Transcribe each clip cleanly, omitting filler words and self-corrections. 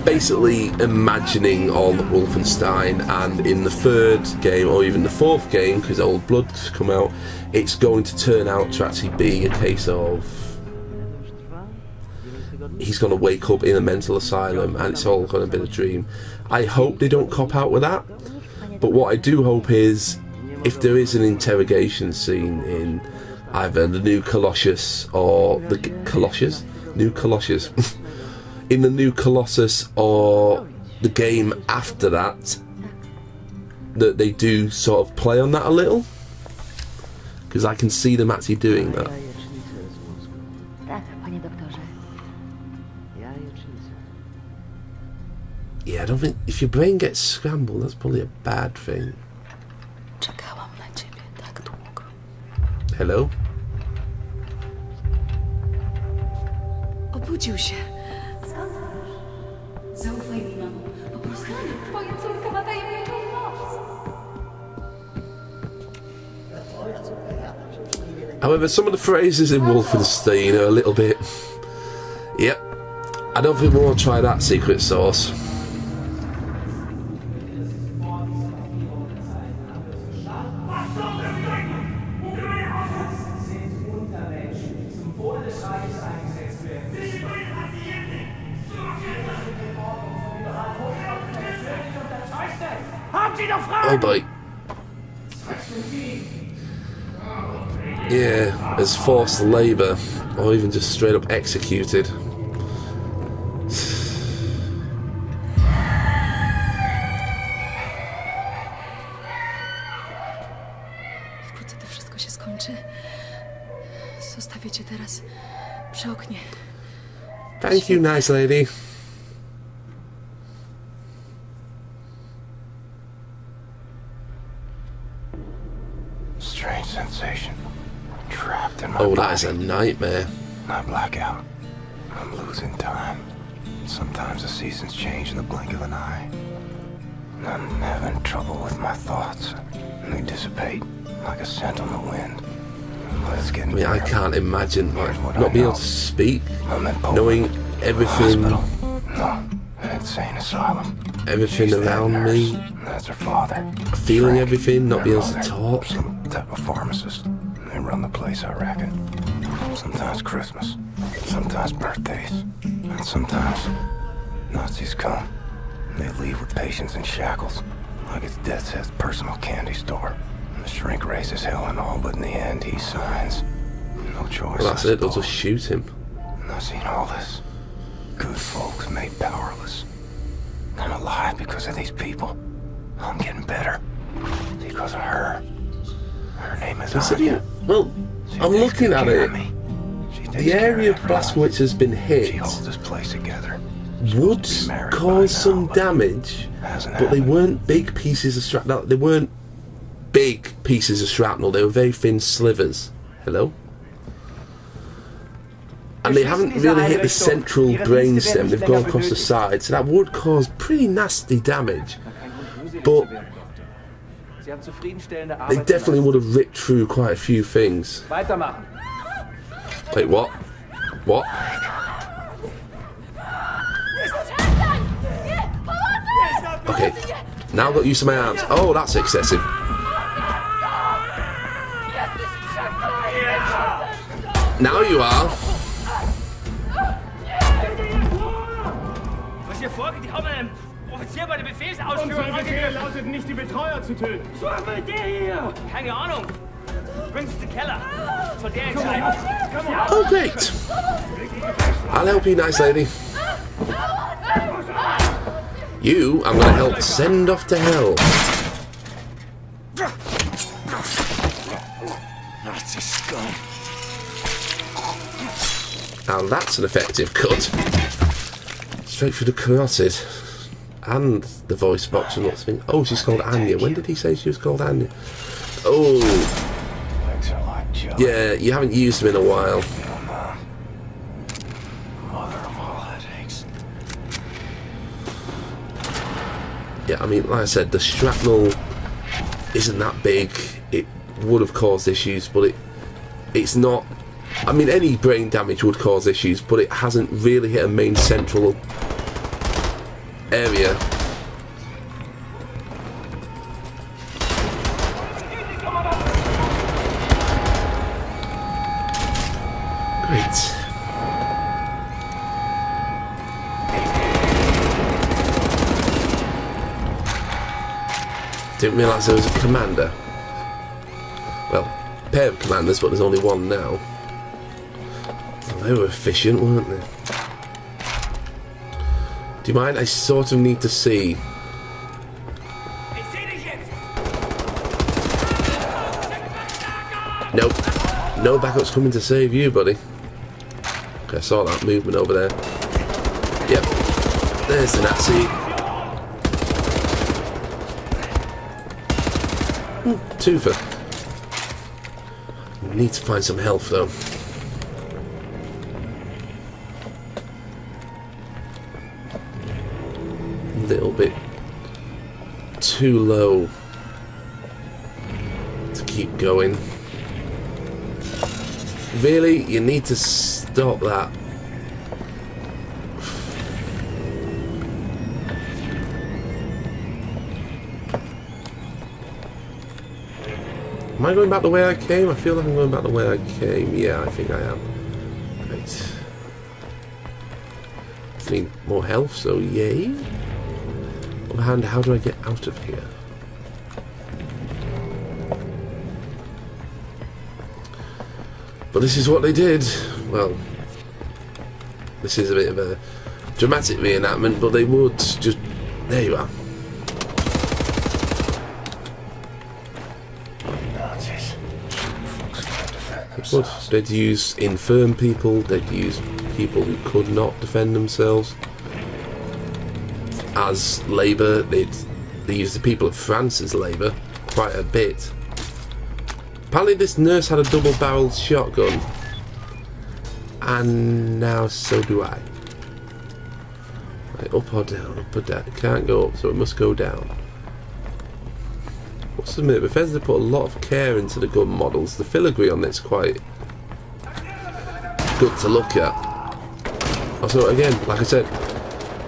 basically imagining all the Wolfenstein, and in the third game, or even the fourth game, because Old Blood's come out, it's going to turn out to actually be a case of he's going to wake up in a mental asylum and it's all going to be a dream. I hope they don't cop out with that, but what I do hope is if there is an interrogation scene in either the New Colossus or the New Colossus in the New Colossus or the game after that, that they do sort of play on that a little, because I can see them actually doing that. Yeah, I don't think if your brain gets scrambled, that's probably a bad thing. Hello? Obudził się. Zaufaj mi, mamo. Po prostu twoja córka ma tajemniczą moc. However, some of the phrases in Wolfenstein are a little bit... Yep. I don't think we want to try that secret sauce. Oh boy. Yeah, as forced labour, or even just straight up executed. Wkrótce to wszystko się skończy. Zostawię cię teraz przy oknie. Thank you, nice lady. Strange sensation. Trapped in my Oh, body. that is a nightmare. I black out. I'm losing time. Sometimes the seasons change in the blink of an eye. I'm having trouble with my thoughts. They dissipate like a scent on the wind. But it's getting I mean, I better. can't imagine Here's what not I being able know. to speak, I'm in Poland. knowing everything, Hospital. No, an insane asylum. everything She's that around nurse. me, That's her father. feeling Frank, everything, not their being able to mother. talk. Some type of pharmacist. They run the place, I reckon. Sometimes Christmas, sometimes birthdays, and sometimes Nazis come. They leave with patients in shackles, like it's Death's Head's personal candy store. And the shrink raises hell and all, but in the end he signs. No choice. Well, that's I it, they'll suppose. just shoot him. And I've seen all this. Good folks made powerless. I'm alive because of these people. I'm getting better because of her. Her name is Considering, Anya. well, She I'm takes looking good at care it. of me. She takes The care area of everyone. Blazkowicz has been She hit holds this place together. would Be married by cause some now, but damage, hasn't but they happened. weren't big pieces of shrapnel. They weren't big pieces of shrapnel. They were very thin slivers. Hello? And they haven't really hit the central brainstem. They've gone across the side, so that would cause pretty nasty damage. But they definitely would have ripped through quite a few things. Weitermachen. Wait, what? What? Okay, now I've got used to my arms. Oh, that's excessive. Now you are. Was hier vorgeht, die haben einen Offizier bei der Befehlsausführung Unser Befehl angegriffen. lautet nicht, die Betreuer zu töten. Was will der hier? Keine Ahnung. Bring sie in den Keller. Von der entscheiden. Oh, great. I'll help you, nice lady. You, I'm gonna help send off to hell. Nazi scum. Now that's an effective cut. Straight through the carotid. And the voice box and lots of things. Oh, she's called Anya. When did he say she was called Anya? Oh, Legs are like jelly. yeah, you haven't used them in a while. Mother of all headaches. Yeah, I mean, like I said, the shrapnel isn't that big. It would have caused issues, but it's not. I mean, any brain damage would cause issues, but it hasn't really hit a main central area. Great. Didn't realise there was a commander. Well, a pair of commanders, but there's only one now. Well, they were efficient, weren't they? Do you mind? I sort of need to see. Nope. No backup's coming to save you, buddy. Okay, I saw that movement over there. Yep. There's the Nazi. Twofer. Need to find some health though. A little bit too low to keep going. Really? You need to stop that. Am I going back the way I came? I feel like I'm going back the way I came. Yeah, I think I am. Right. I need more health, so yay. On the other hand, how do I get out of here? But this is what they did. Well, this is a bit of a dramatic reenactment, but they would just... There you are. Would. They'd use infirm people, they'd use people who could not defend themselves as labour. They used the people of France as labour quite a bit. Apparently this nurse had a double-barreled shotgun, and now so do I. Right, up or down, up or down. It can't go up, so it must go down. What's the minute? Bethesda put a lot of care into the gun models. The filigree on it's quite good to look at. Also, again, like I said,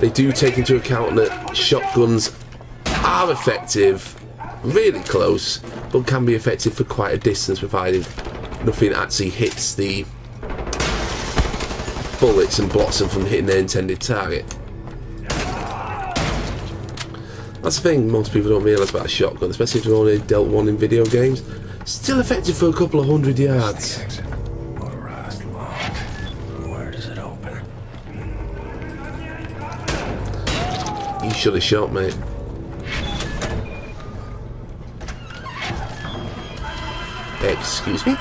they do take into account that shotguns are effective, really close, but can be effective for quite a distance, provided nothing actually hits the bullets and blocks them from hitting their intended target. That's the thing most people don't realise about a shotgun, especially if they've only dealt one in video games. Still effective for a couple of 100 yards. Motorized lock. Where does it open? You should have shot, mate. Excuse me?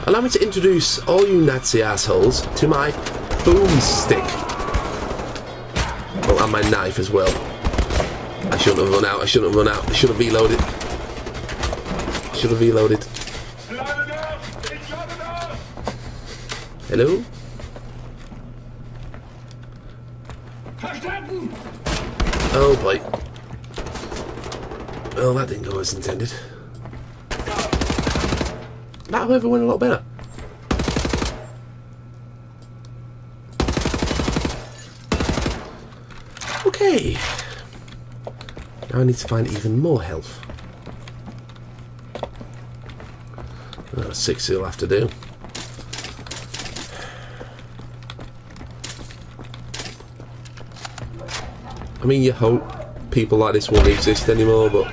Allow me to introduce all you Nazi assholes to my boomstick. Oh, and my knife as well. I shouldn't have run out, I shouldn't have run out, I should have reloaded. Should have reloaded. Hello? Oh boy. Well, that didn't go as intended. That however went a lot better. Okay. Now I need to find even more health. 6 will have to do. I mean, you hope people like this won't exist anymore, but...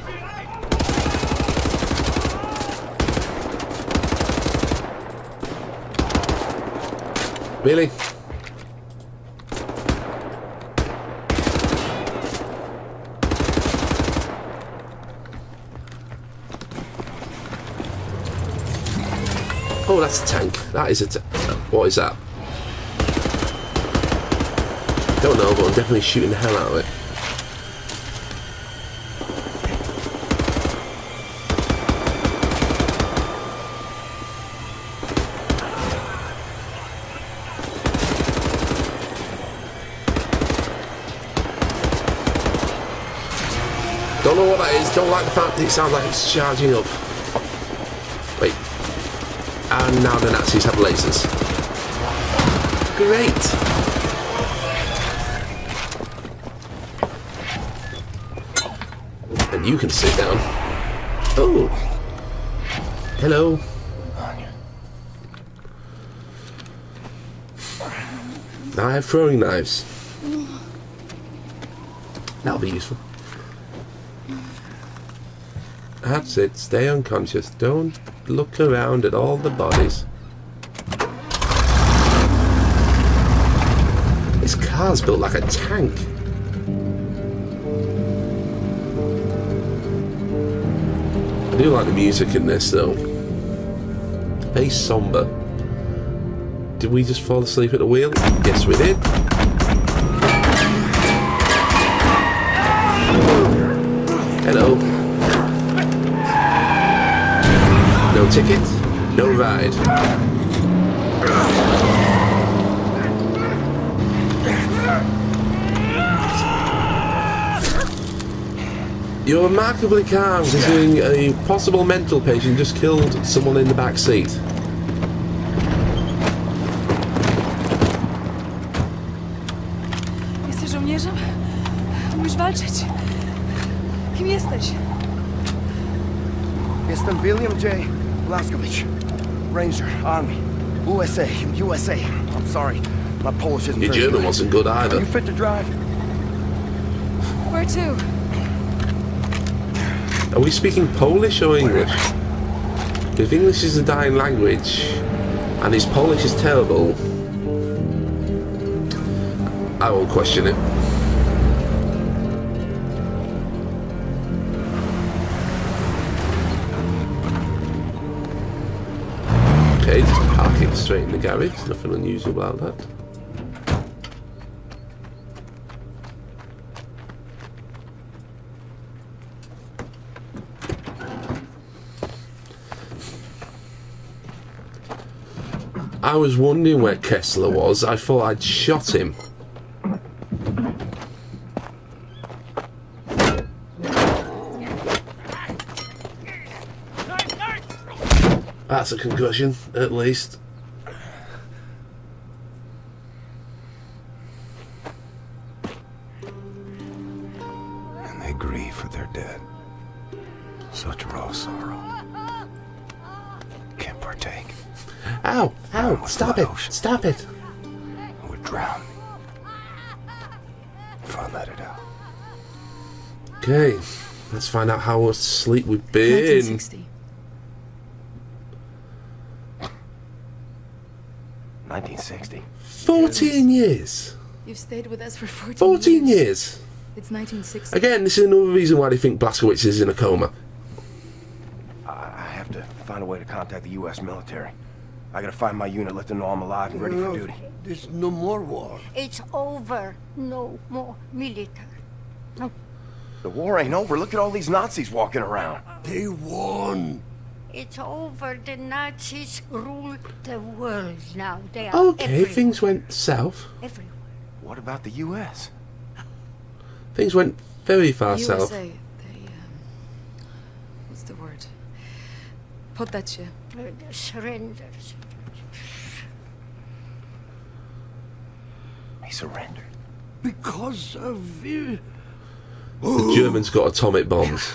Really? Oh, that's a tank. That is a tank. What is that? Don't know, but I'm definitely shooting the hell out of it. Don't know what that is, don't like the fact that it sounds like it's charging up. Wait. And now the Nazis have lasers. Great! And you can sit down. Oh! Hello. Now I have throwing knives. That'll be useful. That's it. Stay unconscious. Don't look around at all the bodies. This car's built like a tank. I do like the music in this though. Very somber. Did we just fall asleep at the wheel? Yes, we did. Hello. No ticket, no ride. You're remarkably calm considering a possible mental patient just killed someone in the back seat. Jesteś żołnierzem? Umiesz walczyć? Kim jesteś? Jestem William J. Blaskowicz, Ranger, Army, USA. I'm sorry, my Polish isn't Your very German good. wasn't good Are either. you fit to drive? Where to? Are we speaking Polish or English? If English is a dying language and his Polish is terrible, I won't question it. Okay, just parking straight in the garage. Nothing unusual about that. I was wondering where Kessler was. I thought I'd shot him. That's a concussion, at least. And they grieve for their dead. Such raw sorrow. Can't partake. Ow! Ow! Stop it! Stop it! I would drown if I let it out. Okay, let's find out how asleep we've been. 1960. 1960. 14 years! You've stayed with us for 14 14 years! It's 1960. Again, this is another reason why they think Blazkowicz is in a coma. I have to find a way to contact the U.S. military. I gotta find my unit, let them know I'm alive and ready for duty. There's no more war. It's over. No more military. No. The war ain't over. Look at all these Nazis walking around. They won. It's over. The Nazis rule the world now. They are Okay, everywhere. things went south. Everywhere. What about the U.S.? Things went very far USA, south. they, what's the word? Poddać się. Surrenders. He surrendered. Because of The Germans got atomic bombs.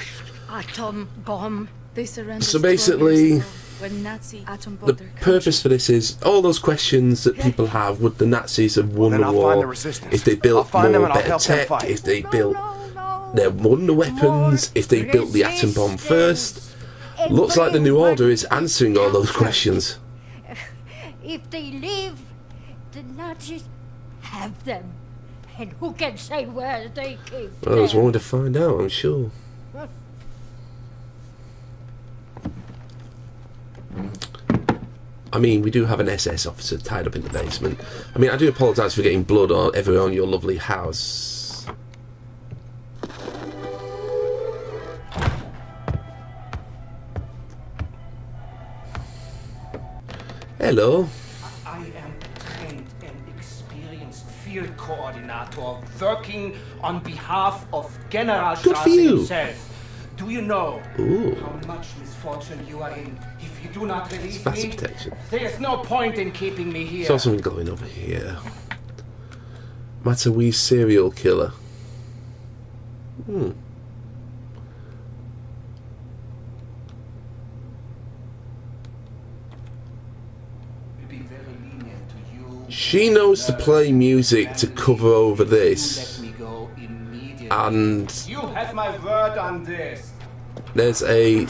Atom bomb. They surrendered. So 12 basically, years ago when Nazi atom The bombed their country. purpose for this is all those questions that people have. Would the Nazis have won Then the I'll war find the resistance. if they I'll built find them more and I'll better help them tech? fight. If they No, built no. their wonder weapons? If they built the atom bomb first? Looks like the New Order is answering all those questions. If they live, the Nazis have them. And who can say where they came Well, there's from? one way to find out, I'm sure. I mean, we do have an SS officer tied up in the basement. I mean, I do apologise for getting blood everywhere on your lovely house. I Hello. am a trained and experienced field coordinator working on behalf of General Good for Strasse you. himself. Do you know Ooh. how much misfortune you are in if you do not release Faster me, protection. there is no point in keeping me here. Saw something going over here. Matawee serial killer. Be very lenient to you. She knows to play music to cover over this, Let me go immediately. and You have my word on this. there's a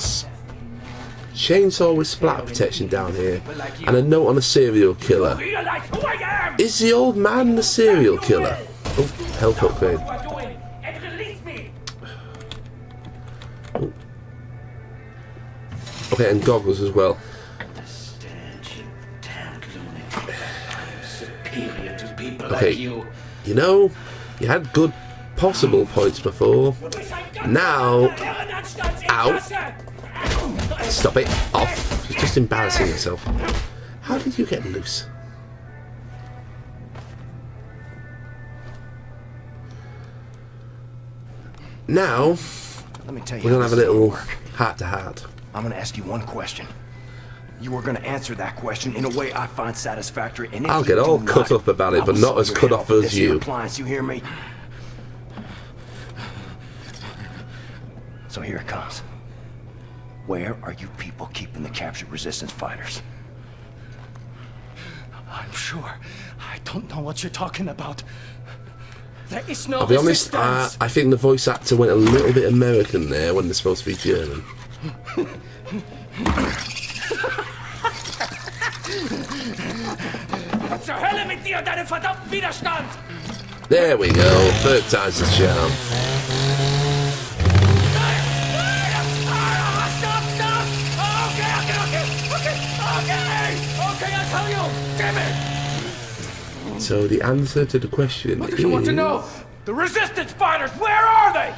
chainsaw with splatter protection down here, and a note on a serial killer. Realize who I am! Is the old man the serial killer? Oh, health upgrade. What you are doing? And release me! Okay, and goggles as well. Stench, you damned lunatic. I'm superior to people Okay, like you. you know, you had good possible points before. Now, ow. Stop it. Off. She's just embarrassing herself. How did you get loose? Now, Let me tell you we're how going to have a this is gonna little work. heart-to-heart. I'm gonna ask you one question. You are gonna answer that question in a way I find satisfactory. And if I'll you get all do cut not, up about it, I but will not saw as your cut head off with as this here you. appliance, you hear me? So here it comes. Where are you people keeping the captured resistance fighters? I'm sure. I don't know what you're talking about. There is no I'll be honest, resistance. I think the voice actor went a little bit American there when they're supposed to be German. Zur Hölle mit dir und deinem verdammten Widerstand! There we go, third time's the charm. Stop! Stop! Okay, I'll tell you! Damn it! So the answer to the question What is... do you want to know? The resistance fighters, where are they?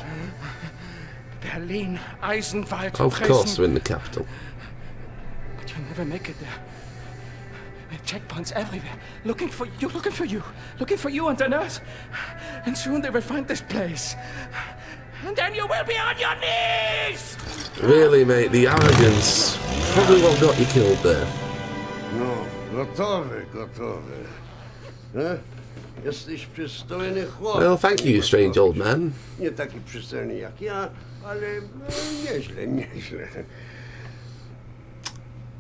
Berlin, Eisenwald, Of Dresden. course, we're in the capital. But you'll never make it there. There are checkpoints everywhere, looking for you, looking for you on the earth. And soon they will find this place. And then you will be on your knees! Really, mate, the arrogance probably what got you killed there. No, gotowy. Jesteś przystojny chłopak. Well, thank you, strange old man. Nie taki przystojny jak ja, ale nieźle.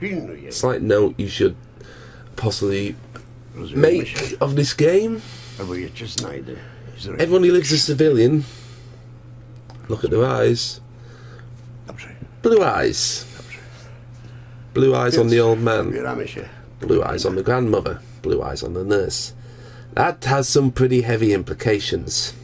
Pilnuję. Slight note you should possibly Rozumiemy make się? of this game. Albo ja cię znajdę. Everyone who lives a civilian, look at their eyes. Dobrze. Blue eyes. Blue eyes on the old man. Zbieramy się. Blue eyes on the grandmother. Blue eyes on the nurse. That has some pretty heavy implications.